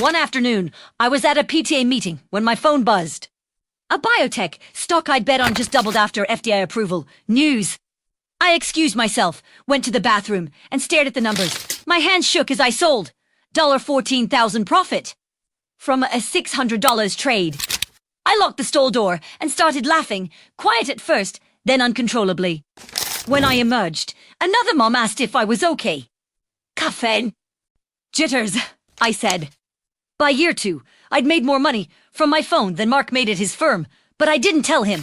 One afternoon, I was at a PTA meeting when my phone buzzed. A biotech stock I'd bet on just doubled after FDA approval. News. I excused myself, went to the bathroom, and stared at the numbers. My hands shook as I sold. $14,000 profit. From a $600 trade. I locked the stall door and started laughing, quiet at first, then uncontrollably. When I emerged, another mom asked if I was okay. Caffeine. Jitters, I said. By year 2, I'd made more money from my phone than Mark made at his firm, but I didn't tell him.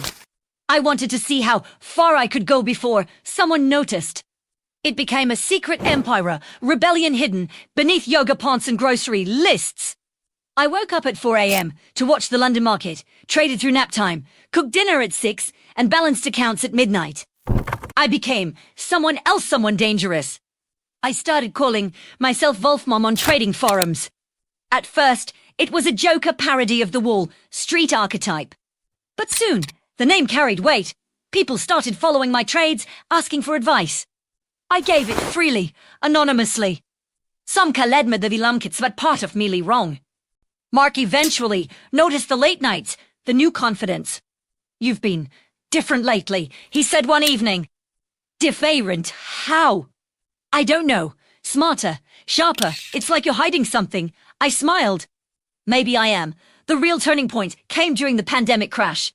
I wanted to see how far I could go before someone noticed. It became a secret empire, rebellion hidden beneath yoga pants and grocery lists. I woke up at 4 a.m. to watch the London market, traded through nap time, cooked dinner at 6, and balanced accounts at midnight. I became someone dangerous. I started calling myself Wolfmom on trading forums. At first, it was a Joker parody of the Wall Street archetype. But soon, the name carried weight. People started following my trades, asking for advice. I gave it freely, anonymously. Some kaledma the vilamkits, but part of me wrong. Mark eventually noticed the late nights, the new confidence. You've been different lately, he said one evening. Different? How? I don't know. Smarter, sharper, it's like you're hiding something. I smiled. Maybe I am. The real turning point came during the pandemic crash.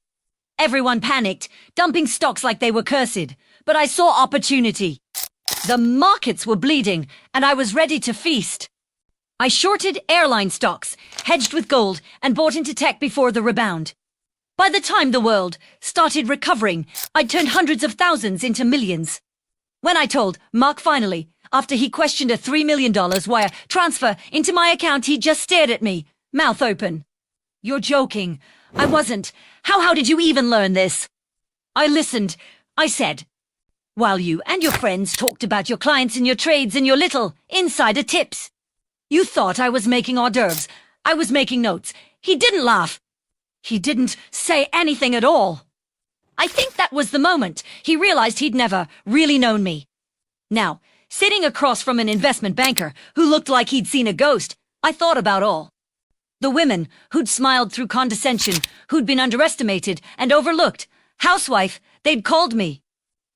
Everyone panicked, dumping stocks like they were cursed. But I saw opportunity. The markets were bleeding, and I was ready to feast. I shorted airline stocks, hedged with gold, and bought into tech before the rebound. By the time the world started recovering, I'd turned hundreds of thousands into millions. When I told Mark finally, after he questioned a $3 million wire transfer into my account, he just stared at me, mouth open. You're joking. I wasn't. How did you even learn this? I listened. I said, while you and your friends talked about your clients and your trades and your little insider tips. You thought I was making hors d'oeuvres. I was making notes. He didn't laugh. He didn't say anything at all. I think that was the moment he realized he'd never really known me. Now, sitting across from an investment banker who looked like he'd seen a ghost, I thought about all. The women who'd smiled through condescension, who'd been underestimated and overlooked. Housewife, they'd called me.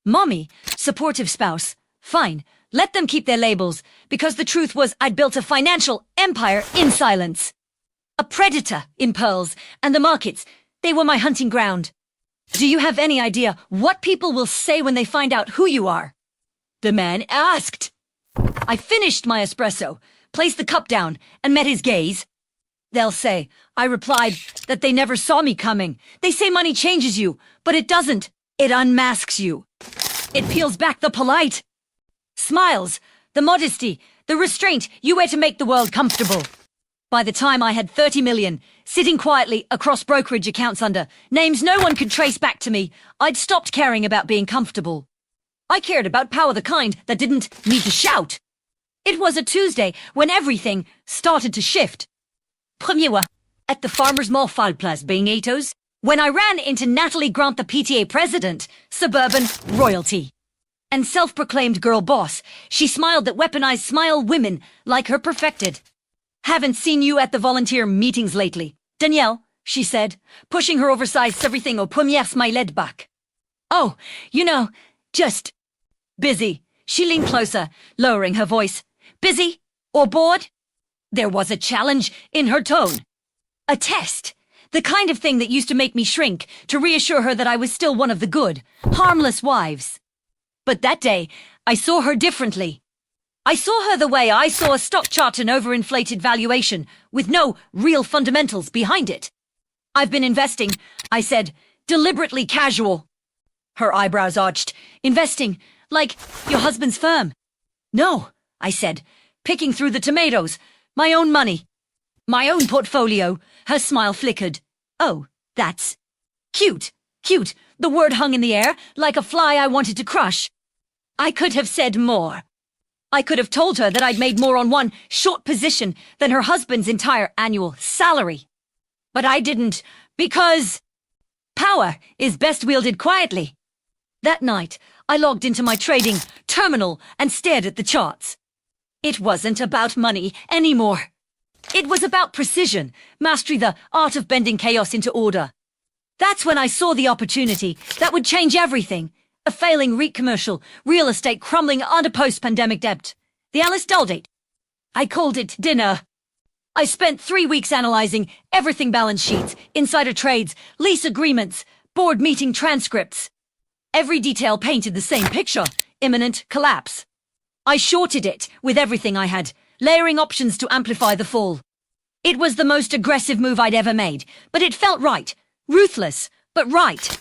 Mommy, supportive spouse. Fine, let them keep their labels, because the truth was I'd built a financial empire in silence. A predator in pearls, and the markets, they were my hunting ground. Do you have any idea what people will say when they find out who you are? The man asked. I finished my espresso, placed the cup down, and met his gaze. They'll say, I replied, that they never saw me coming. They say money changes you, but it doesn't. It unmasks you. It peels back the polite. Smiles, the modesty, the restraint you wear to make the world comfortable. By the time I had 30 million, sitting quietly across brokerage accounts under names no one could trace back to me, I'd stopped caring about being comfortable. I cared about power, the kind that didn't need to shout. It was a Tuesday when everything started to shift. Premier, at the Farmers Mall Fallplatz being Atos, when I ran into Natalie Grant, the PTA president, suburban royalty. And self-proclaimed girl boss, she smiled that weaponized smile women like her perfected. Haven't seen you at the volunteer meetings lately. Danielle, she said, pushing her oversized everything au premier smiled back. Oh, just busy. She leaned closer, lowering her voice. Busy or bored? There was a challenge in her tone. A test. The kind of thing that used to make me shrink to reassure her that I was still one of the good, harmless wives. But that day, I saw her differently. I saw her the way I saw a stock chart and overinflated valuation, with no real fundamentals behind it. I've been investing, I said, deliberately casual. Her eyebrows arched. Investing, like your husband's firm. No, I said, picking through the tomatoes. My own money. My own portfolio. Her smile flickered. Oh, that's cute. Cute. The word hung in the air, like a fly I wanted to crush. I could have said more. I could have told her that I'd made more on one short position than her husband's entire annual salary. But I didn't, because power is best wielded quietly. That night, I logged into my trading terminal and stared at the charts. It wasn't about money anymore. It was about precision, mastery, the art of bending chaos into order. That's when I saw the opportunity that would change everything. A failing REIT commercial, real estate crumbling under post-pandemic debt. The Alice Dull date. I called it dinner. I spent 3 weeks analyzing everything: balance sheets, insider trades, lease agreements, board meeting transcripts. Every detail painted the same picture: imminent collapse. I shorted it with everything I had, layering options to amplify the fall. It was the most aggressive move I'd ever made, but it felt right. Ruthless, but right.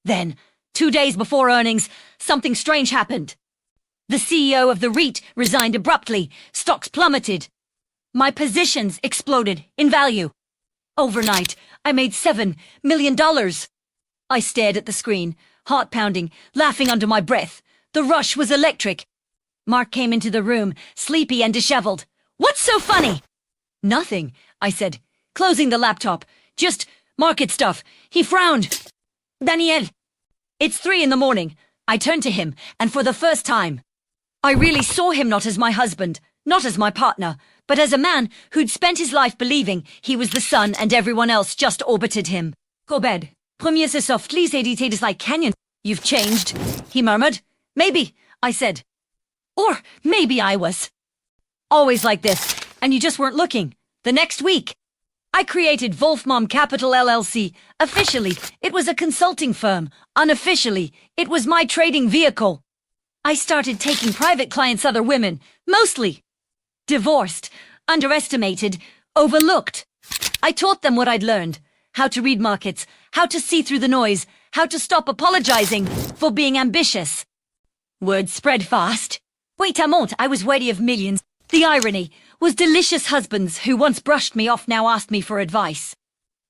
Then, 2 days before earnings, something strange happened. The CEO of the REIT resigned abruptly. Stocks plummeted. My positions exploded in value. Overnight, I made $7 million. I stared at the screen, heart pounding, laughing under my breath. The rush was electric. Mark came into the room, sleepy and disheveled. "What's so funny?" "Nothing," I said, closing the laptop. "Just market stuff." He frowned. "Daniel." "It's 3 a.m. I turned to him, and for the first time, I really saw him not as my husband, not as my partner, but as a man who'd spent his life believing he was the sun and everyone else just orbited him. "Corbett, premier c'est softly édité like Canyon." "You've changed," he murmured. "Maybe," I said. "Or maybe I was always like this, and you just weren't looking." The next week, I created Wolfmom Capital LLC. Officially, it was a consulting firm. Unofficially, it was my trading vehicle. I started taking private clients, other women, mostly divorced, underestimated, overlooked. I taught them what I'd learned: how to read markets, how to see through the noise, how to stop apologizing for being ambitious. Word spread fast. Wait a moment, I was worthy of millions. The irony was delicious husbands who once brushed me off now asked me for advice.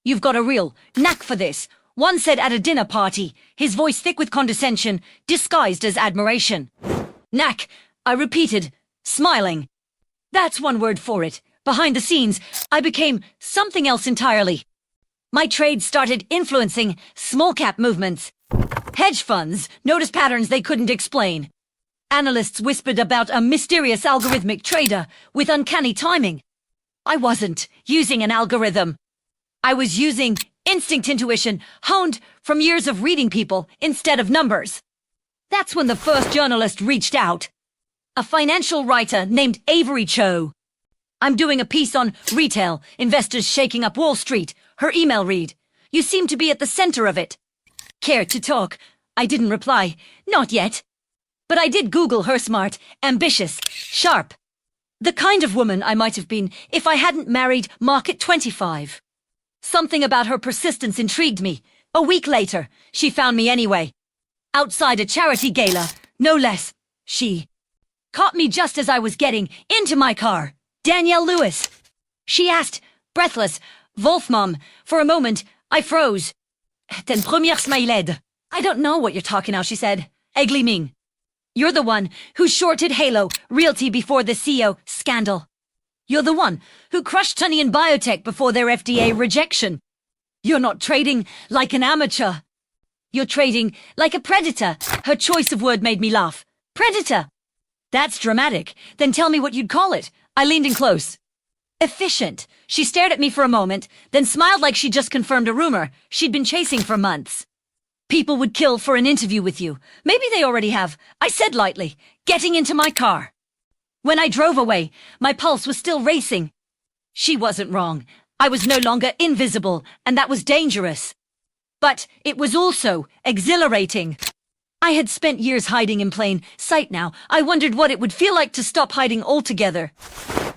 "You've got a real knack for this," one said at a dinner party, his voice thick with condescension, disguised as admiration. "Knack," I repeated, smiling. That's one word for it. Behind the scenes, I became something else entirely. My trade started influencing small-cap movements. Hedge funds noticed patterns they couldn't explain. Analysts whispered about a mysterious algorithmic trader with uncanny timing. I wasn't using an algorithm. I was using instinct intuition honed from years of reading people instead of numbers. That's when the first journalist reached out. A financial writer named Avery Cho. "I'm doing a piece on retail, investors shaking up Wall Street." Her email read, "You seem to be at the center of it. Care to talk?" I didn't reply. Not yet. But I did Google her: smart, ambitious, sharp. The kind of woman I might have been if I hadn't married Market 25. Something about her persistence intrigued me. A week later, she found me anyway. Outside a charity gala, no less. She caught me just as I was getting into my car. "Danielle Lewis?" she asked, breathless. "Wolfmom." For a moment, I froze. "Den première smiled." "I don't know what you're talking about," she said. "Egli Ming. You're the one who shorted Halo Realty before the CEO scandal. You're the one who crushed Tunney and Biotech before their FDA rejection. You're not trading like an amateur. You're trading like a predator." Her choice of word made me laugh. Predator. That's dramatic. Then tell me what you'd call it. I leaned in close. Efficient. She stared at me for a moment, then smiled like she'd just confirmed a rumor she'd been chasing for months. "People would kill for an interview with you. Maybe they already have," I said lightly, getting into my car. When I drove away, my pulse was still racing. She wasn't wrong. I was no longer invisible, and that was dangerous. But it was also exhilarating. I had spent years hiding in plain sight now. I wondered what it would feel like to stop hiding altogether.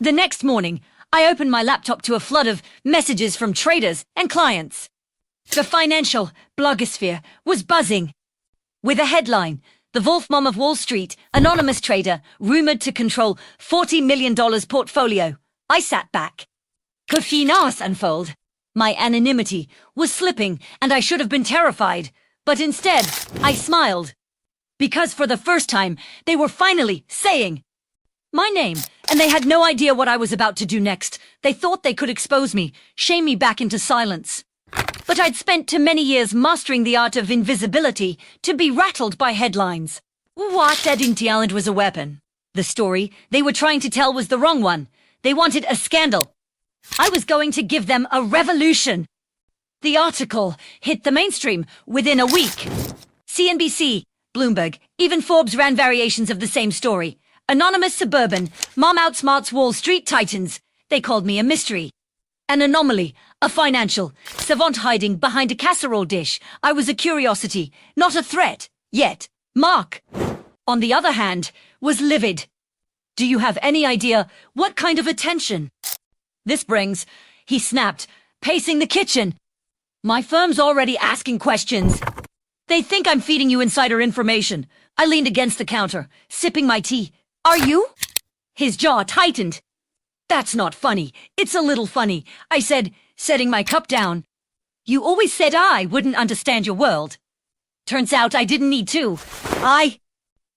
The next morning, I opened my laptop to a flood of messages from traders and clients. The financial blogosphere was buzzing. With a headline: "The Wolfmom of Wall Street, anonymous trader, rumored to control $40 million portfolio." I sat back. Que finance unfold. My anonymity was slipping, and I should have been terrified. But instead, I smiled. Because for the first time, they were finally saying my name, and they had no idea what I was about to do next. They thought they could expose me, shame me back into silence. But I'd spent too many years mastering the art of invisibility to be rattled by headlines. What adding talent was a weapon. The story they were trying to tell was the wrong one. They wanted a scandal. I was going to give them a revolution. The article hit the mainstream within a week. CNBC, Bloomberg, even Forbes ran variations of the same story. Anonymous suburban, mom outsmarts Wall Street titans. They called me a mystery. An anomaly, a financial savant hiding behind a casserole dish. I was a curiosity, not a threat. Yet, Mark, on the other hand, was livid. Do you have any idea what kind of attention this brings? He snapped, pacing the kitchen. My firm's already asking questions. They think I'm feeding you insider information. I leaned against the counter, sipping my tea. Are you? His jaw tightened. That's not funny. It's a little funny, I said, setting my cup down. You always said I wouldn't understand your world. Turns out I didn't need to. I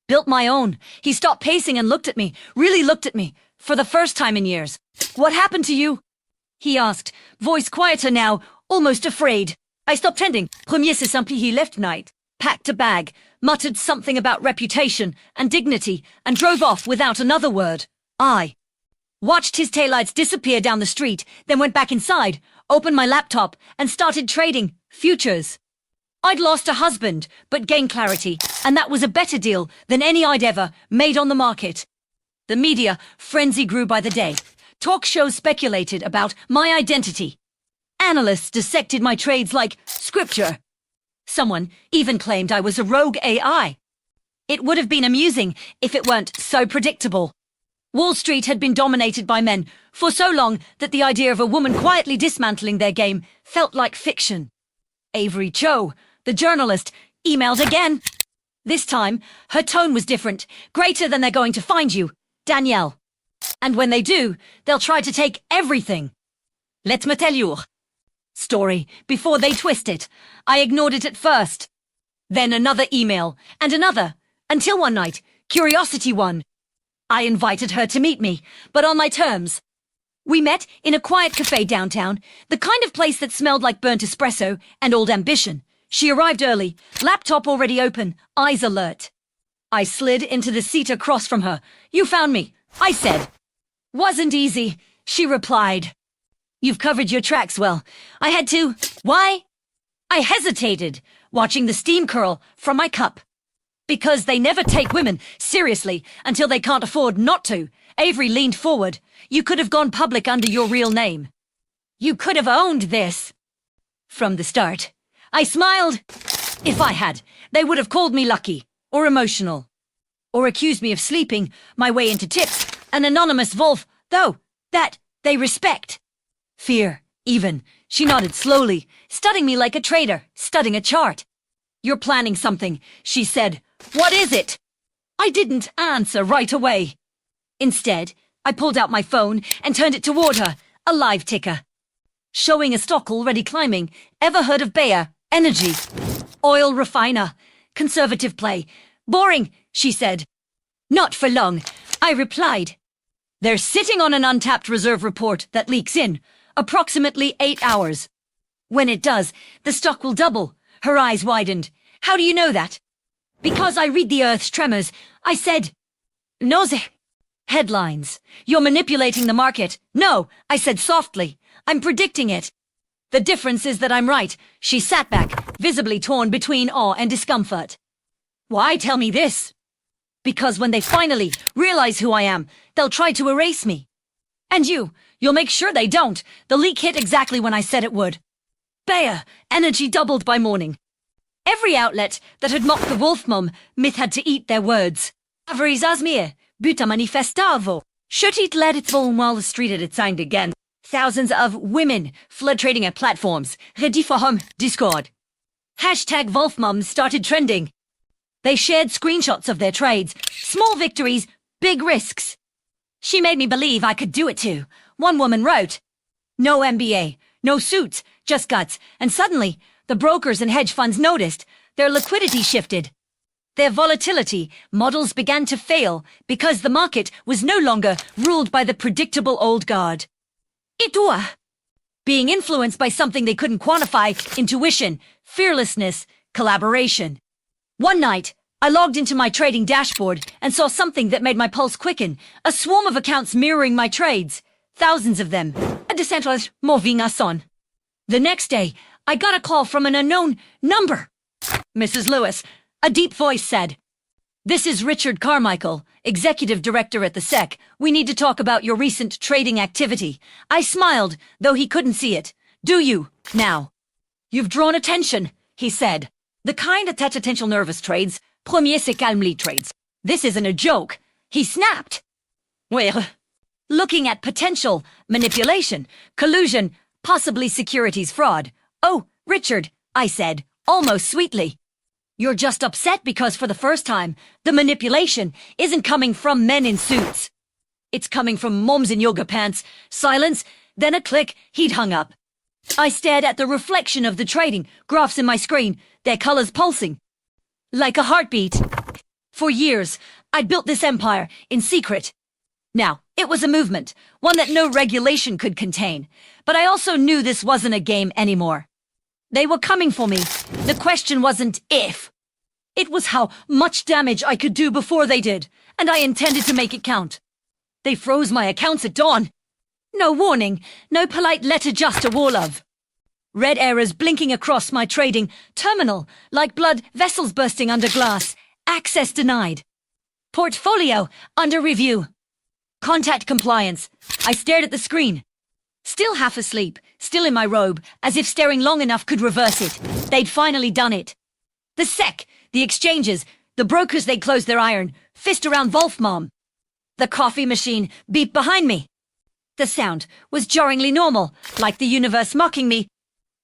built my own. He stopped pacing and looked at me, really looked at me, for the first time in years. What happened to you? He asked, voice quieter now, almost afraid. I stopped tending. Premier c'est simple, he left night, packed a bag, muttered something about reputation and dignity, and drove off without another word. I watched his taillights disappear down the street, then went back inside, opened my laptop, and started trading futures. I'd lost a husband, but gained clarity, and that was a better deal than any I'd ever made on the market. The media frenzy grew by the day. Talk shows speculated about my identity. Analysts dissected my trades like scripture. Someone even claimed I was a rogue AI. It would have been amusing if it weren't so predictable. Wall Street had been dominated by men for so long that the idea of a woman quietly dismantling their game felt like fiction. Avery Cho, the journalist, emailed again. This time, her tone was different, greater than they're going to find you, Danielle. And when they do, they'll try to take everything. Let me tell you story before they twist it. I ignored it at first. Then another email, and another, until one night, curiosity won. I invited her to meet me, but on my terms. We met in a quiet cafe downtown, the kind of place that smelled like burnt espresso and old ambition. She arrived early, laptop already open, eyes alert. I slid into the seat across from her. You found me, I said. Wasn't easy, she replied. You've covered your tracks well. I had to. Why? I hesitated, watching the steam curl from my cup. Because they never take women seriously until they can't afford not to. Avery leaned forward. You could have gone public under your real name. You could have owned this. From the start. I smiled. If I had, they would have called me lucky, or emotional, or accused me of sleeping my way into tips. An anonymous Wolf, though, that they respect. Fear, even. She nodded slowly, studying me like a trader, studying a chart. You're planning something, she said. What is it? I didn't answer right away. Instead, I pulled out my phone and turned it toward her, a live ticker. Showing a stock already climbing. Ever heard of Bayer? Energy. Oil refiner. Conservative play. Boring, she said. Not for long, I replied. They're sitting on an untapped reserve report that leaks in. Approximately 8 hours. When it does, the stock will double. Her eyes widened. How do you know that? Because I read the Earth's tremors. I said, Nose. Headlines. You're manipulating the market. No, I said softly. I'm predicting it. The difference is that I'm right. She sat back, visibly torn between awe and discomfort. Why tell me this? Because when they finally realize who I am, they'll try to erase me. And you'll make sure they don't. The leak hit exactly when I said it would. Bayer, energy doubled by morning. Every outlet that had mocked the Wolfmom myth had to eat their words. Avery Zasmir, buta manifestavo. Should it let it fall while the street had it signed again. Thousands of women flood trading at platforms. Ready for home, Discord. Hashtag Wolfmom started trending. They shared screenshots of their trades. Small victories, big risks. She made me believe I could do it too. One woman wrote, no MBA, no suits, just guts. And suddenly, the brokers and hedge funds noticed. Their liquidity shifted. Their volatility models began to fail because the market was no longer ruled by the predictable old guard. Itua. Being influenced by something they couldn't quantify, intuition, fearlessness, collaboration. One night, I logged into my trading dashboard and saw something that made my pulse quicken. A swarm of accounts mirroring my trades. Thousands of them. A decentralized moving us on. The next day, I got a call from an unknown number. Mrs. Lewis, a deep voice said, "This is Richard Carmichael, Executive Director at the SEC. We need to talk about your recent trading activity." I smiled, though he couldn't see it. "Do you, now?" "You've drawn attention," he said. "The kind that attentional nervous trades, premier c'est calmly trades. This isn't a joke." He snapped. "Well, looking at potential manipulation, collusion, possibly securities fraud." "Oh, Richard," I said, almost sweetly. "You're just upset because for the first time, the manipulation isn't coming from men in suits. It's coming from moms in yoga pants." Silence, then a click. He'd hung up. I stared at the reflection of the trading graphs in my screen, their colors pulsing like a heartbeat. For years, I'd built this empire in secret. Now, it was a movement, one that no regulation could contain. But I also knew this wasn't a game anymore. They were coming for me. The question wasn't if. It was how much damage I could do before they did, and I intended to make it count. They froze my accounts at dawn. No warning, no polite letter, just a wall of red errors blinking across my trading terminal, like blood vessels bursting under glass. Access denied. Portfolio under review. Contact compliance. I stared at the screen. Still half asleep, still in my robe, as if staring long enough could reverse it. They'd finally done it. The SEC, the exchanges, the brokers, they'd closed their iron fist around Wolfmom. The coffee machine beeped behind me. The sound was jarringly normal, like the universe mocking me.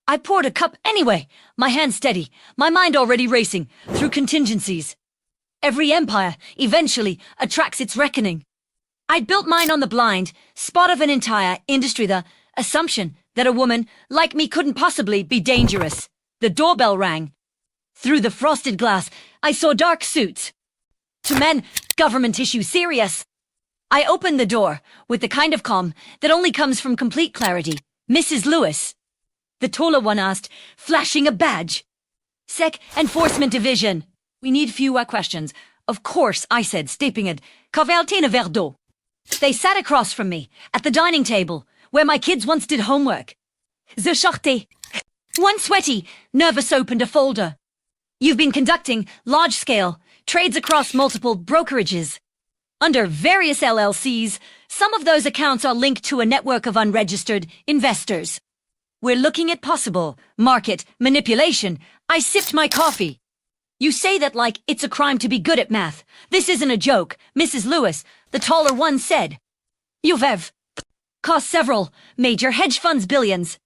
I poured a cup anyway, my hand steady, my mind already racing through contingencies. Every empire, eventually, attracts its reckoning. I'd built mine on the blind spot of an entire industry, the assumption that a woman like me couldn't possibly be dangerous. The doorbell rang. Through the frosted glass, I saw dark suits. To men, government issue serious. I opened the door with the kind of calm that only comes from complete clarity. "Mrs. Lewis?" The taller one asked, flashing a badge. "SEC Enforcement Division." "We need fewer questions." "Of course," I said, stepping it. "Cavaltine verre d'eau." They sat across from me, at the dining table, where my kids once did homework. "The sortie." One sweaty, nervous opened a folder. "You've been conducting large-scale trades across multiple brokerages. Under various LLCs, some of those accounts are linked to a network of unregistered investors. We're looking at possible market manipulation." I sipped my coffee. "You say that like it's a crime to be good at math. This isn't a joke, Mrs. Lewis," the taller one said. "You've cost several major hedge funds billions.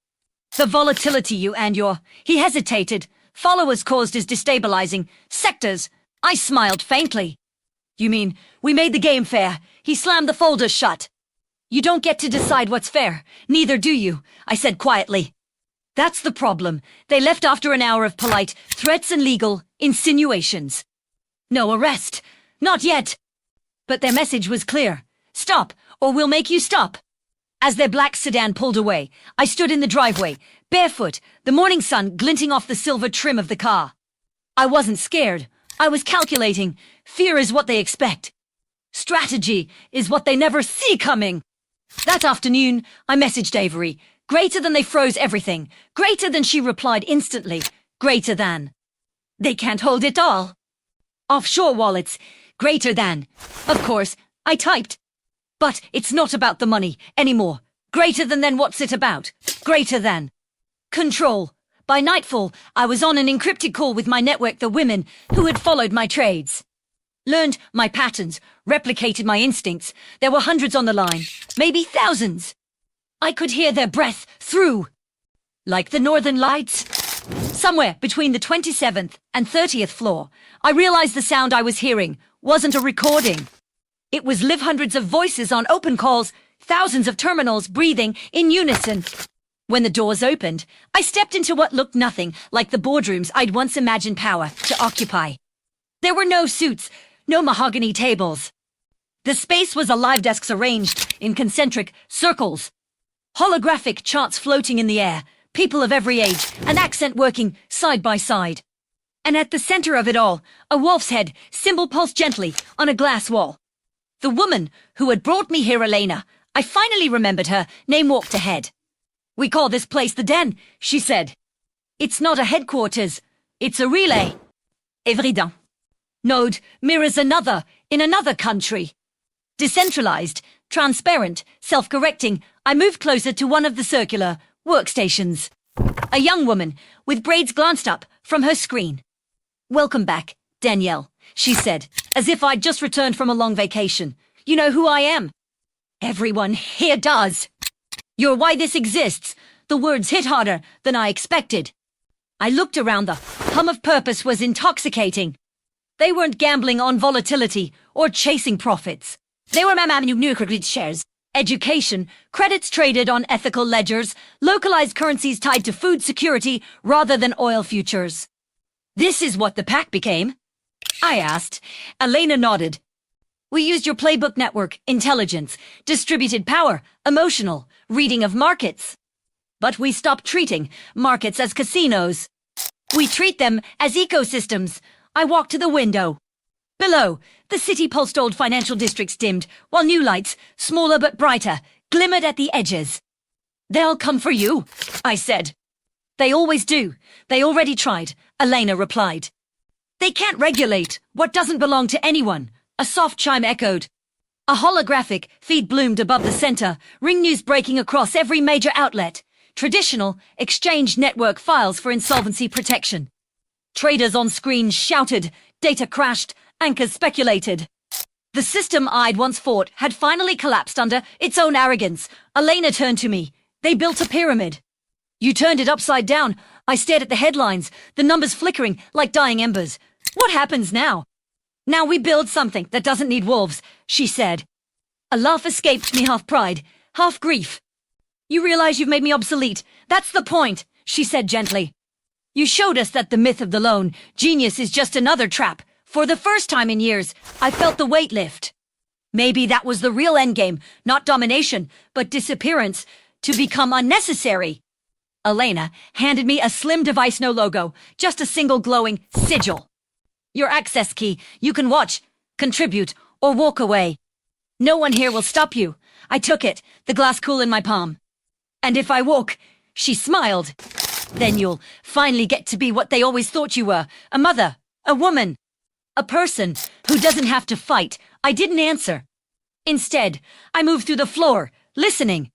The volatility you and your..." He hesitated. "Followers caused is destabilizing. Sectors." I smiled faintly. "You mean we made the game fair?" He slammed the folder shut. "You don't get to decide what's fair. Neither do you," I said quietly. "That's the problem. They left after an hour of polite threats and legal insinuations. No arrest. Not yet. But their message was clear. Stop, or we'll make you stop." As their black sedan pulled away, I stood in the driveway, barefoot, the morning sun glinting off the silver trim of the car. I wasn't scared. I was calculating. Fear is what they expect. Strategy is what they never see coming. That afternoon, I messaged Avery. Greater than. They froze everything. Greater than. She replied instantly. Greater than. They can't hold it all. Offshore wallets. Greater than. Of course, I typed. But it's not about the money anymore. Greater than. Then what's it about? Greater than. Control. By nightfall, I was on an encrypted call with my network, the women who had followed my trades. Learned my patterns, replicated my instincts. There were hundreds on the line, maybe thousands. I could hear their breath through. Like the northern lights. Somewhere between the 27th and 30th floor, I realized the sound I was hearing wasn't a recording. It was live hundreds of voices on open calls, thousands of terminals breathing in unison. When the doors opened, I stepped into what looked nothing like the boardrooms I'd once imagined power to occupy. There were no suits, no mahogany tables. The space was alive, desks arranged in concentric circles. Holographic charts floating in the air, people of every age, an accent working side by side. And at the center of it all, a wolf's head, symbol pulsed gently on a glass wall. The woman who had brought me here, Elena, I finally remembered her name walked ahead. We call this place the Den, she said. It's not a headquarters, it's a relay. Évident. Node mirrors another in another country. Decentralized, transparent, self-correcting, I moved closer to one of the circular workstations. A young woman with braids glanced up from her screen. Welcome back, Danielle, she said, as if I'd just returned from a long vacation. You know who I am? Everyone here does. You're why this exists. The words hit harder than I expected. I looked around. The hum of purpose was intoxicating. They weren't gambling on volatility or chasing profits. They were new shares. Education, credits traded on ethical ledgers, localized currencies tied to food security rather than oil futures. This is what the pack became? I asked. Elena nodded. We used your playbook network, intelligence, distributed power, emotional, reading of markets. But we stopped treating markets as casinos. We treat them as ecosystems. I walked to the window. Below, the city-pulsed old financial districts dimmed, while new lights, smaller but brighter, glimmered at the edges. They'll come for you, I said. They always do. They already tried, Elena replied. They can't regulate what doesn't belong to anyone, a soft chime echoed. A holographic feed bloomed above the center, ring news breaking across every major outlet. Traditional, exchange network files for insolvency protection. Traders on screen shouted, data crashed, anchors speculated. The system I'd once fought had finally collapsed under its own arrogance. Elena turned to me. They built a pyramid. You turned it upside down. I stared at the headlines, the numbers flickering like dying embers. What happens now? Now we build something that doesn't need wolves, she said. A laugh escaped me, half pride, half grief. You realize you've made me obsolete. That's the point, she said gently. You showed us that the myth of the lone genius is just another trap. For the first time in years, I felt the weight lift. Maybe that was the real endgame, not domination, but disappearance, to become unnecessary. Elena handed me a slim device, no logo, just a single glowing sigil. Your access key. You can watch, contribute, or walk away. No one here will stop you. I took it, the glass cool in my palm. And if I walk, she smiled, then you'll finally get to be what they always thought you were, a mother, a woman, a person who doesn't have to fight. I didn't answer. Instead, I moved through the floor, listening.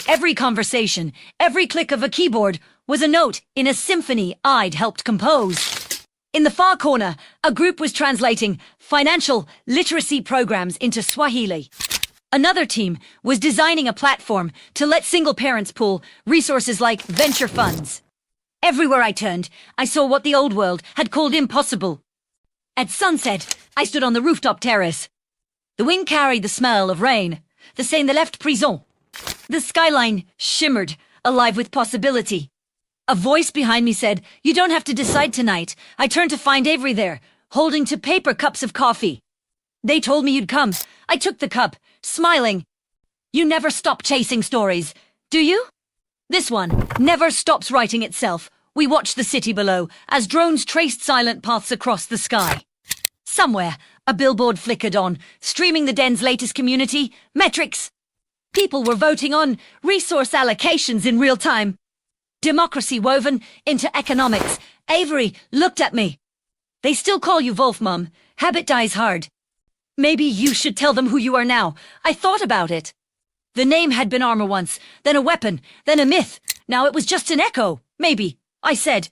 Every conversation, every click of a keyboard was a note in a symphony I'd helped compose. In the far corner, a group was translating financial literacy programs into Swahili. Another team was designing a platform to let single parents pool resources like venture funds. Everywhere I turned, I saw what the old world had called impossible. At sunset, I stood on the rooftop terrace. The wind carried the smell of rain, the Seine left prison. The skyline shimmered, alive with possibility. A voice behind me said, "You don't have to decide tonight." I turned to find Avery there, holding two paper cups of coffee. They told me you'd come. I took the cup, smiling. You never stop chasing stories, do you? This one never stops writing itself. We watched the city below as drones traced silent paths across the sky. Somewhere, a billboard flickered on, streaming the den's latest community metrics. People were voting on resource allocations in real time. Democracy woven into economics. Avery looked at me. They still call you Wolf, Mum. Habit dies hard. Maybe you should tell them who you are now. I thought about it. The name had been armor once, then a weapon, then a myth. Now it was just an echo. Maybe, I said.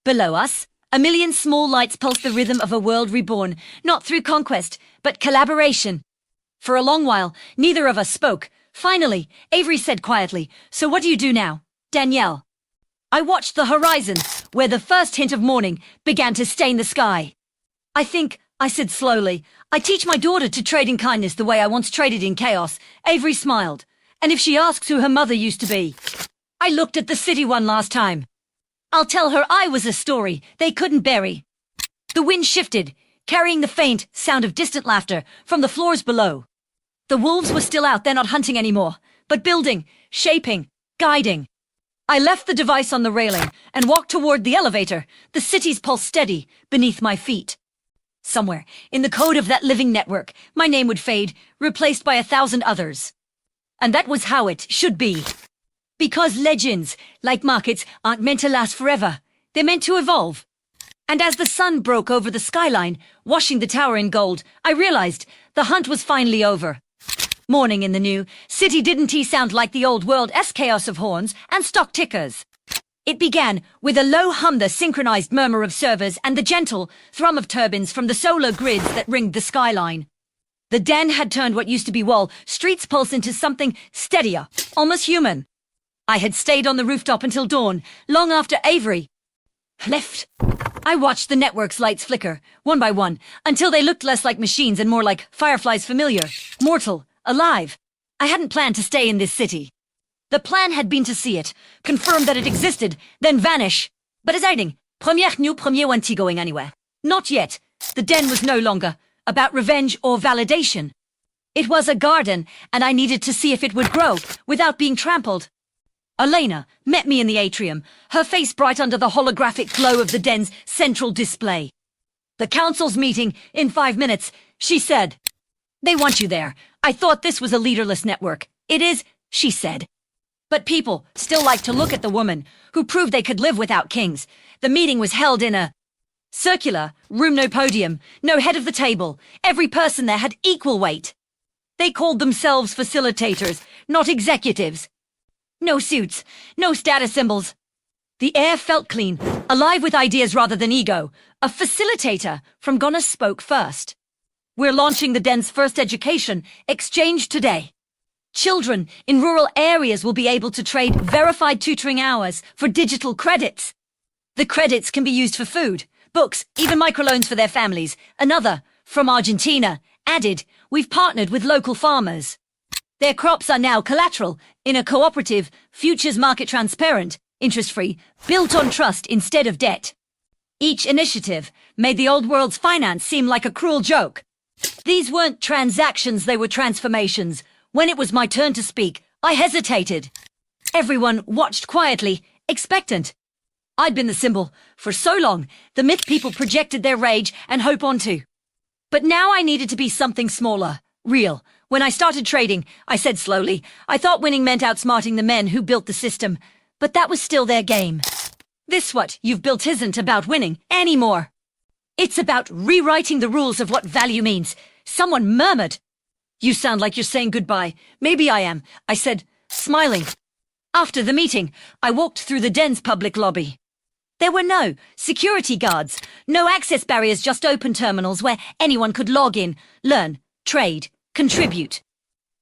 Below us, a million small lights pulsed the rhythm of a world reborn, not through conquest, but collaboration. For a long while, neither of us spoke. Finally, Avery said quietly, "So what do you do now, Danielle?" I watched the horizon, where the first hint of morning began to stain the sky. I said slowly, I teach my daughter to trade in kindness the way I once traded in chaos. Avery smiled. And if she asks who her mother used to be, I looked at the city one last time. I'll tell her I was a story they couldn't bury. The wind shifted, carrying the faint sound of distant laughter from the floors below. The wolves were still out there, not hunting anymore, but building, shaping, guiding. I left the device on the railing and walked toward the elevator, the city's pulse steady beneath my feet. Somewhere, in the code of that living network, my name would fade, replaced by 1,000 others. And that was how it should be. Because legends, like markets, aren't meant to last forever. They're meant to evolve. And as the sun broke over the skyline, washing the tower in gold, I realized the hunt was finally over. Morning in the new city didn't sound like the old world-esque chaos of horns and stock tickers. It began with a low hum, the synchronized murmur of servers, and the gentle thrum of turbines from the solar grids that ringed the skyline. The den had turned what used to be Wall Street's pulse into something steadier, almost human. I had stayed on the rooftop until dawn, long after Avery left. I watched the network's lights flicker, one by one, until they looked less like machines and more like fireflies, familiar, mortal, alive. I hadn't planned to stay in this city. The plan had been to see it, confirm that it existed, then vanish. But as aiding, première new premier went going anywhere. Not yet. The den was no longer about revenge or validation. It was a garden, and I needed to see if it would grow without being trampled. Elena met me in the atrium, her face bright under the holographic glow of the den's central display. The council's meeting in 5 minutes, she said. They want you there. I thought this was a leaderless network. It is, she said. But people still like to look at the woman who proved they could live without kings. The meeting was held in a circular room, no podium, no head of the table. Every person there had equal weight. They called themselves facilitators, not executives. No suits, no status symbols. The air felt clean, alive with ideas rather than ego. A facilitator from Ghana spoke first. We're launching the den's first education exchange today. Children in rural areas will be able to trade verified tutoring hours for digital credits. The credits can be used for food, books, even microloans for their families. Another, from Argentina, added, we've partnered with local farmers. Their crops are now collateral in a cooperative, futures market, transparent, interest-free, built on trust instead of debt. Each initiative made the old world's finance seem like a cruel joke. These weren't transactions, they were transformations. When it was my turn to speak, I hesitated. Everyone watched quietly, expectant. I'd been the symbol for so long, the myth people projected their rage and hope onto. But now I needed to be something smaller, real. When I started trading, I said slowly, I thought winning meant outsmarting the men who built the system, but that was still their game. This what you've built isn't about winning anymore. It's about rewriting the rules of what value means. Someone murmured. You sound like you're saying goodbye. Maybe I am, I said, smiling. After the meeting, I walked through the den's public lobby. There were no security guards, no access barriers, just open terminals where anyone could log in, learn, trade, contribute.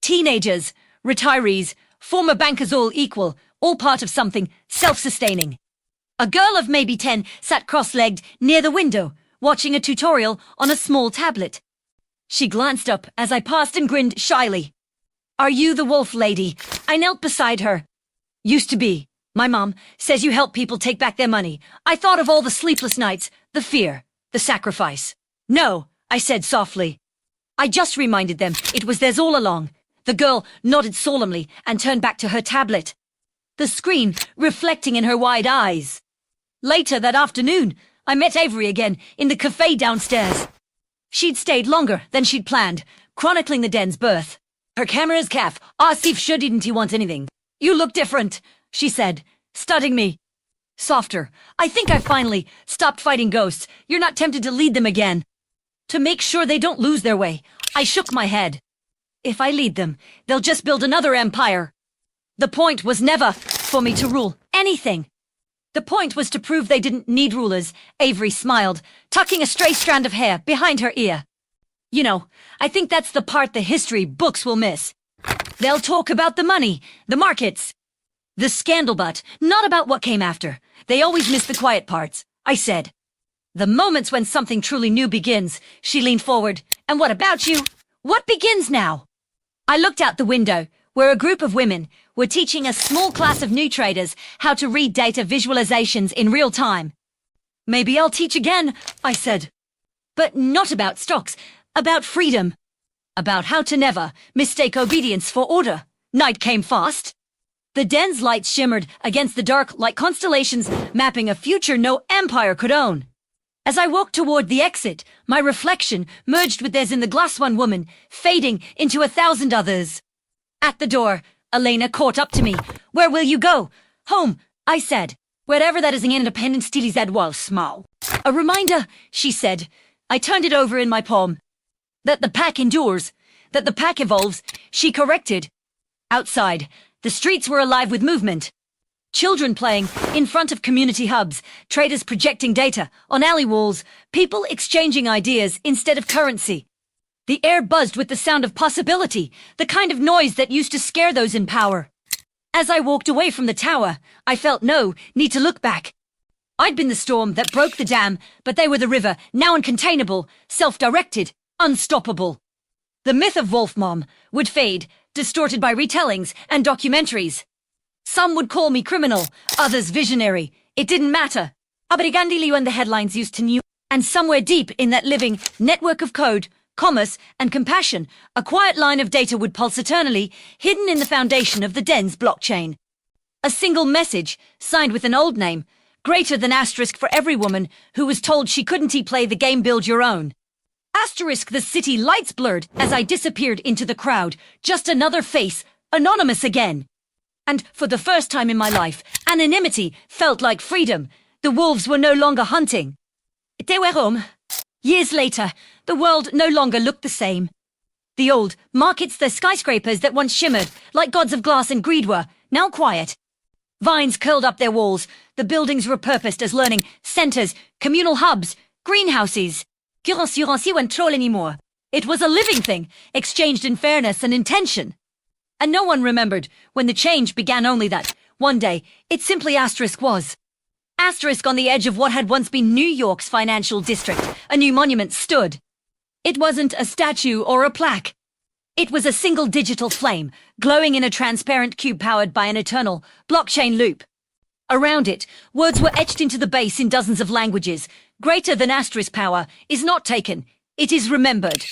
Teenagers, retirees, former bankers, all equal, all part of something self-sustaining. A girl of maybe 10 sat cross-legged near the window, watching a tutorial on a small tablet. She glanced up as I passed and grinned shyly. Are you the wolf lady? I knelt beside her. Used to be. My mom says you help people take back their money. I thought of all the sleepless nights, the fear, the sacrifice. No, I said softly. I just reminded them it was theirs all along. The girl nodded solemnly and turned back to her tablet, the screen reflecting in her wide eyes. Later that afternoon, I met Avery again in the cafe downstairs. She'd stayed longer than she'd planned, chronicling the den's birth. Her camera's calf asked if she didn't want anything. You look different, she said, studying me. Softer. I think I finally stopped fighting ghosts. You're not tempted to lead them again. To make sure they don't lose their way, I shook my head. If I lead them, they'll just build another empire. The point was never for me to rule anything. The point was to prove they didn't need rulers. Avery smiled, tucking a stray strand of hair behind her ear. You know, I think that's the part the history books will miss. They'll talk about the money, the markets, the scandal, but not about what came after. They always miss the quiet parts, I said. The moments when something truly new begins. She leaned forward. And what about you? What begins now? I looked out the window, where a group of women were teaching a small class of new traders how to read data visualizations in real time. Maybe I'll teach again, I said. But not about stocks, about freedom. About how to never mistake obedience for order. Night came fast. The den's lights shimmered against the dark like constellations, mapping a future no empire could own. As I walked toward the exit, my reflection merged with theirs in the glass, one woman, fading into 1,000 others. At the door, Elena caught up to me. Where will you go? Home, I said. Wherever that is an independent stylized wall small. A reminder, she said. I turned it over in my palm. That the pack endures. That the pack evolves, she corrected. Outside, the streets were alive with movement. Children playing in front of community hubs, traders projecting data on alley walls, people exchanging ideas instead of currency. The air buzzed with the sound of possibility, the kind of noise that used to scare those in power. As I walked away from the tower, I felt no need to look back. I'd been the storm that broke the dam, but they were the river, now uncontainable, self-directed, unstoppable. The myth of Wolf Mom would fade, distorted by retellings and documentaries. Some would call me criminal, others visionary. It didn't matter. Abrigandili when the headlines used to knew. And somewhere deep in that living network of code, commerce, and compassion, a quiet line of data would pulse eternally, hidden in the foundation of the den's blockchain. A single message, signed with an old name, greater than asterisk for every woman who was told she couldn't play the game build your own. Asterisk the city lights blurred as I disappeared into the crowd, just another face, anonymous again. And for the first time in my life, anonymity felt like freedom. The wolves were no longer hunting. They were home. Years later, the world no longer looked the same. The old markets, the skyscrapers that once shimmered like gods of glass and greed were now quiet. Vines curled up their walls, the buildings repurposed as learning centers, communal hubs, greenhouses. Currency went troll anymore. It was a living thing, exchanged in fairness and intention. And no one remembered when the change began, only that one day it simply asterisk was. Asterisk on the edge of what had once been New York's financial district, a new monument stood. It wasn't a statue or a plaque. It was a single digital flame, glowing in a transparent cube powered by an eternal blockchain loop. Around it, words were etched into the base in dozens of languages. Greater than asterisk power is not taken, it is remembered.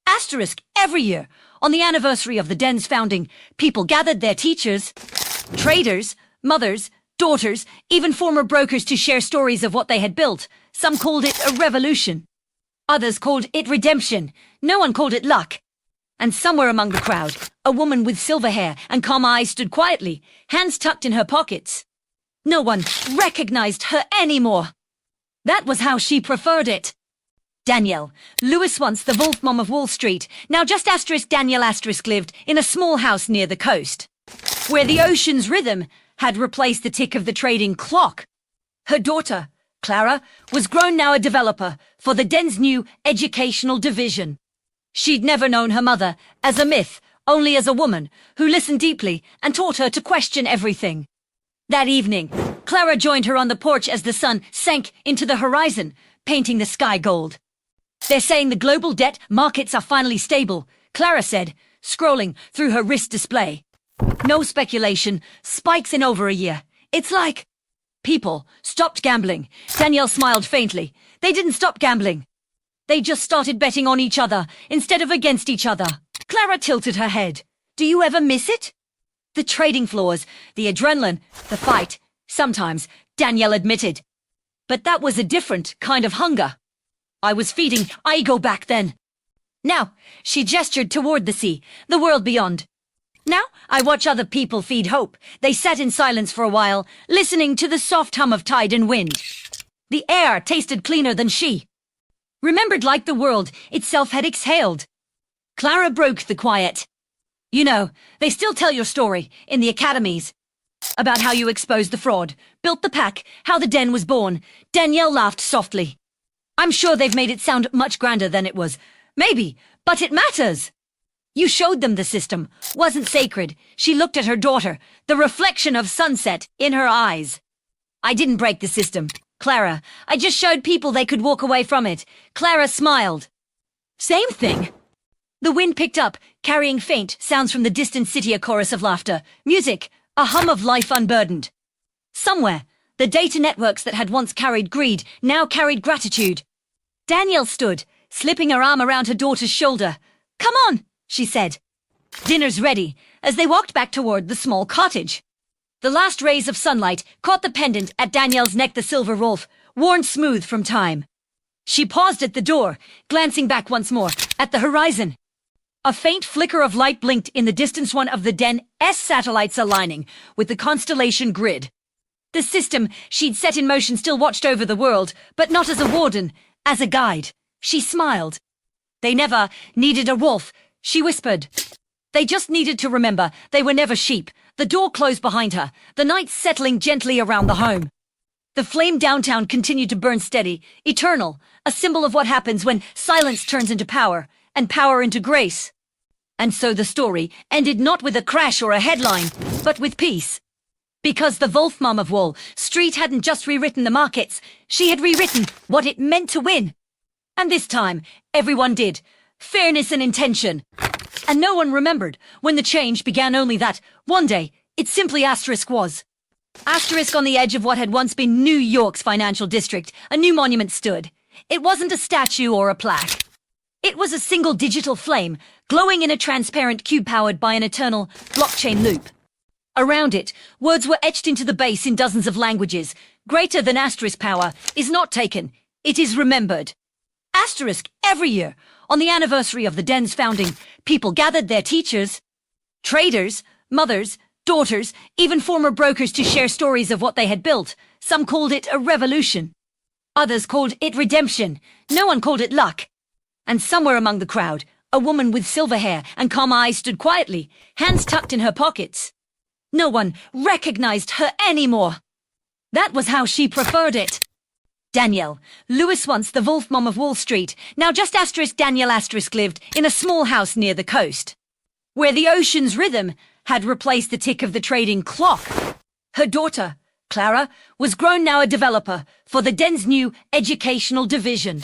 Asterisk every year. On the anniversary of the den's founding, people gathered their teachers, traders, mothers, daughters, even former brokers to share stories of what they had built. Some called it a revolution. Others called it redemption. No one called it luck. And somewhere among the crowd, a woman with silver hair and calm eyes stood quietly, hands tucked in her pockets. No one recognized her anymore. That was how she preferred it. Danielle, Lewis once the Wolf Mom of Wall Street, now just asterisk Danielle asterisk lived in a small house near the coast, where the ocean's rhythm had replaced the tick of the trading clock. Her daughter, Clara, was grown now a developer for the den's new educational division. She'd never known her mother as a myth, only as a woman who listened deeply and taught her to question everything. That evening, Clara joined her on the porch as the sun sank into the horizon, painting the sky gold. They're saying the global debt markets are finally stable, Clara said, scrolling through her wrist display. No speculation, spikes in over a year. It's like... People stopped gambling. Danielle smiled faintly. They didn't stop gambling. They just started betting on each other instead of against each other. Clara tilted her head. Do you ever miss it? The trading floors, the adrenaline, the fight. Sometimes, Danielle admitted. But that was a different kind of hunger. I was feeding ego back then. Now, she gestured toward the sea, the world beyond. Now, I watch other people feed hope. They sat in silence for a while, listening to the soft hum of tide and wind. The air tasted cleaner than she. Remembered like the world itself had exhaled. Clara broke the quiet. You know, they still tell your story in the academies. About how you exposed the fraud, built the pack, how the den was born. Danielle laughed softly. I'm sure they've made it sound much grander than it was. Maybe, but it matters. You showed them the system. Wasn't sacred. She looked at her daughter, the reflection of sunset in her eyes. I didn't break the system, Clara. I just showed people they could walk away from it. Clara smiled. Same thing. The wind picked up, carrying faint sounds from the distant city, a chorus of laughter, music, a hum of life unburdened. Somewhere, the data networks that had once carried greed now carried gratitude. Danielle stood, slipping her arm around her daughter's shoulder. Come on, she said. Dinner's ready, as they walked back toward the small cottage. The last rays of sunlight caught the pendant at Danielle's neck, the silver Rolf, worn smooth from time. She paused at the door, glancing back once more at the horizon. A faint flicker of light blinked in the distance, one of the den's satellites aligning with the constellation grid. The system she'd set in motion still watched over the world, but not as a warden, as a guide. She smiled. They never needed a wolf, she whispered. They just needed to remember they were never sheep. The door closed behind her, the night settling gently around the home. The flame downtown continued to burn steady, eternal, a symbol of what happens when silence turns into power, and power into grace. And so the story ended not with a crash or a headline, but with peace. Because the Wolfmom of Wall Street hadn't just rewritten the markets, she had rewritten what it meant to win. And this time, everyone did. Fairness and intention. And no one remembered when the change began, only that, one day, it simply asterisk was. Asterisk on the edge of what had once been New York's financial district, a new monument stood. It wasn't a statue or a plaque. It was a single digital flame, glowing in a transparent cube powered by an eternal blockchain loop. Around it, words were etched into the base in dozens of languages. Greater than asterisk power is not taken, it is remembered. Asterisk every year, on the anniversary of the den's founding, people gathered their teachers, traders, mothers, daughters, even former brokers to share stories of what they had built. Some called it a revolution. Others called it redemption. No one called it luck. And somewhere among the crowd, a woman with silver hair and calm eyes stood quietly, hands tucked in her pockets. No one recognized her anymore. That was how she preferred it. Danielle, Lewis, once the Wolfmom of Wall Street, now just asterisk Danielle asterisk, lived in a small house near the coast, where the ocean's rhythm had replaced the tick of the trading clock. Her daughter, Clara, was grown, now a developer for the den's new educational division.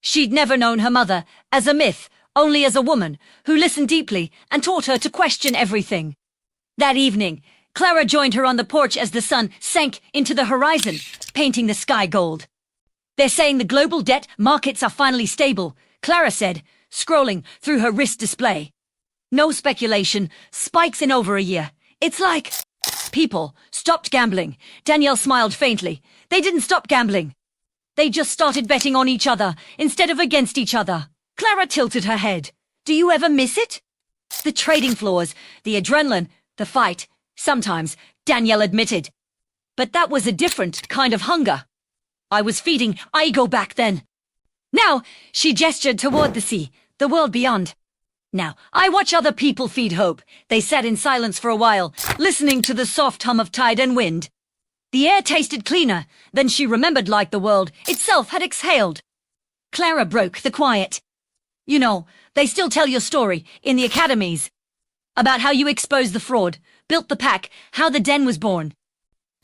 She'd never known her mother as a myth, only as a woman who listened deeply and taught her to question everything. That evening, Clara joined her on the porch as the sun sank into the horizon, painting the sky gold. They're saying the global debt markets are finally stable, Clara said, scrolling through her wrist display. No speculation, spikes in over a year. It's like people stopped gambling. Danielle smiled faintly. They didn't stop gambling. They just started betting on each other instead of against each other. Clara tilted her head. Do you ever miss it? The trading floors, the adrenaline, the fight. Sometimes, Danielle admitted. But that was a different kind of hunger. I was feeding ego back then. Now, she gestured toward the sea, the world beyond. Now, I watch other people feed hope. They sat in silence for a while, listening to the soft hum of tide and wind. The air tasted cleaner than she remembered, like the world itself had exhaled. Clara broke the quiet. You know, they still tell your story in the academies. About how you exposed the fraud, built the pack, how the den was born.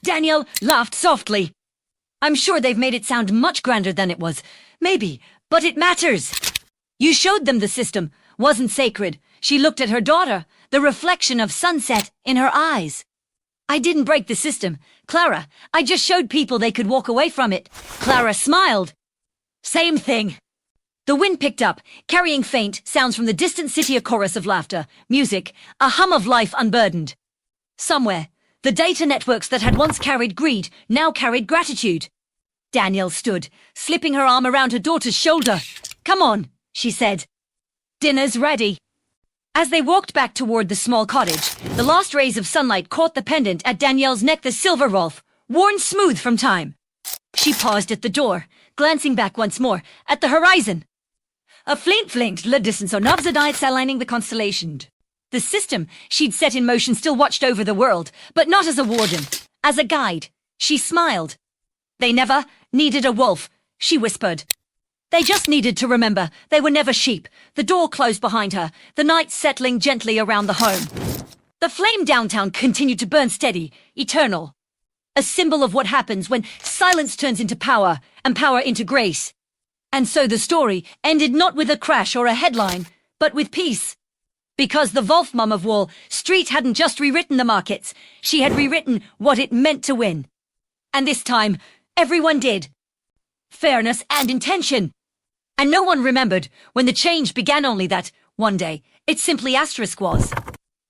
Danielle laughed softly. I'm sure they've made it sound much grander than it was. Maybe, but it matters. You showed them the system wasn't sacred. She looked at her daughter, the reflection of sunset in her eyes. I didn't break the system, Clara. I just showed people they could walk away from it. Clara smiled. Same thing. The wind picked up, carrying faint sounds from the distant city, a chorus of laughter, music, a hum of life unburdened. Somewhere, the data networks that had once carried greed now carried gratitude. Danielle stood, slipping her arm around her daughter's shoulder. Come on, she said. Dinner's ready. As they walked back toward the small cottage, the last rays of sunlight caught the pendant at Danielle's neck, the silver Rolf, worn smooth from time. She paused at the door, glancing back once more at the horizon. A flint le distance on Navzadites aligning the constellation. The system she'd set in motion still watched over the world, but not as a warden, as a guide. She smiled. They never needed a wolf, she whispered. They just needed to remember they were never sheep. The door closed behind her, the night settling gently around the home. The flame downtown continued to burn steady, eternal. A symbol of what happens when silence turns into power, and power into grace. And so the story ended not with a crash or a headline, but with peace. Because the Wolfmom of Wall Street hadn't just rewritten the markets, she had rewritten what it meant to win. And this time, everyone did. Fairness and intention. And no one remembered when the change began, only that, one day, it simply asterisk was.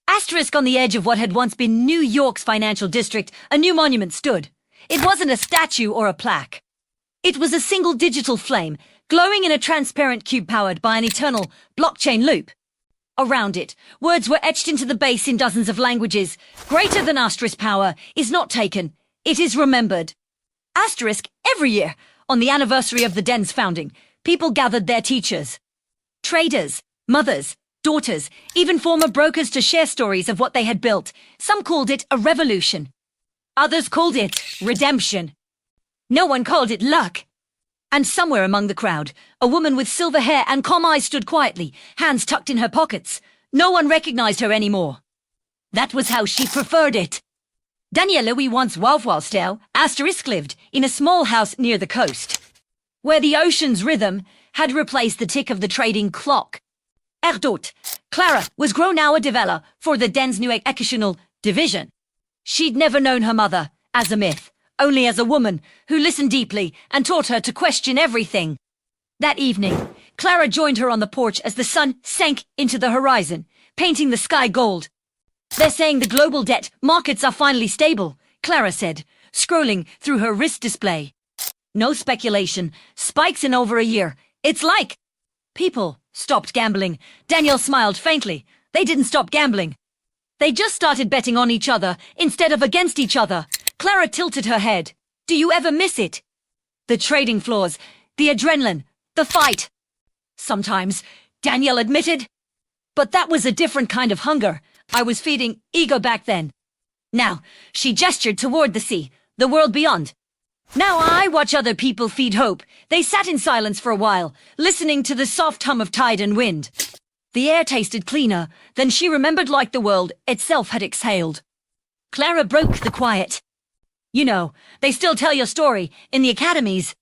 Asterisk on the edge of what had once been New York's financial district, a new monument stood. It wasn't a statue or a plaque. It was a single digital flame, glowing in a transparent cube powered by an eternal blockchain loop. Around it, words were etched into the base in dozens of languages. Greater than asterisk power is not taken. It is remembered. Asterisk every year, on the anniversary of the den's founding, people gathered their teachers. Traders, mothers, daughters, even former brokers to share stories of what they had built. Some called it a revolution. Others called it redemption. No one called it luck. And somewhere among the crowd, a woman with silver hair and calm eyes stood quietly, hands tucked in her pockets. No one recognized her anymore. That was how she preferred it. Daniela once Wauwalstelle, asterisk lived in a small house near the coast, where the ocean's rhythm had replaced the tick of the trading clock. Erdot, Clara was grown hour developer for the den's new educational division. She'd never known her mother as a myth, only as a woman who listened deeply and taught her to question everything. That evening, Clara joined her on the porch as the sun sank into the horizon, painting the sky gold. They're saying the global debt markets are finally stable, Clara said, scrolling through her wrist display. No speculation, spikes in over a year. It's like people stopped gambling. Danielle smiled faintly. They didn't stop gambling. They just started betting on each other instead of against each other. Clara tilted her head. Do you ever miss it? The trading floors, the adrenaline, the fight. Sometimes, Danielle admitted. But that was a different kind of hunger. I was feeding ego back then. Now, she gestured toward the sea, the world beyond. Now I watch other people feed hope. They sat in silence for a while, listening to the soft hum of tide and wind. The air tasted cleaner than she remembered, like the world itself had exhaled. Clara broke the quiet. You know, they still tell your story in the academies.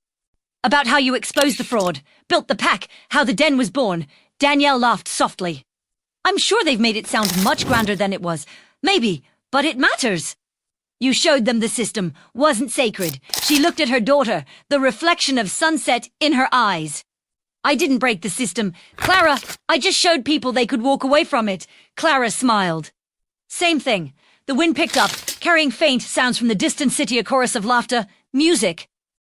About how you exposed the fraud, built the pack, how the den was born. Danielle laughed softly. I'm sure they've made it sound much grander than it was. Maybe, but it matters. You showed them the system wasn't sacred. She looked at her daughter, the reflection of sunset in her eyes. I didn't break the system, Clara. I just showed people they could walk away from it. Clara smiled. Same thing. The wind picked up, carrying faint sounds from the distant city, a chorus of laughter, music.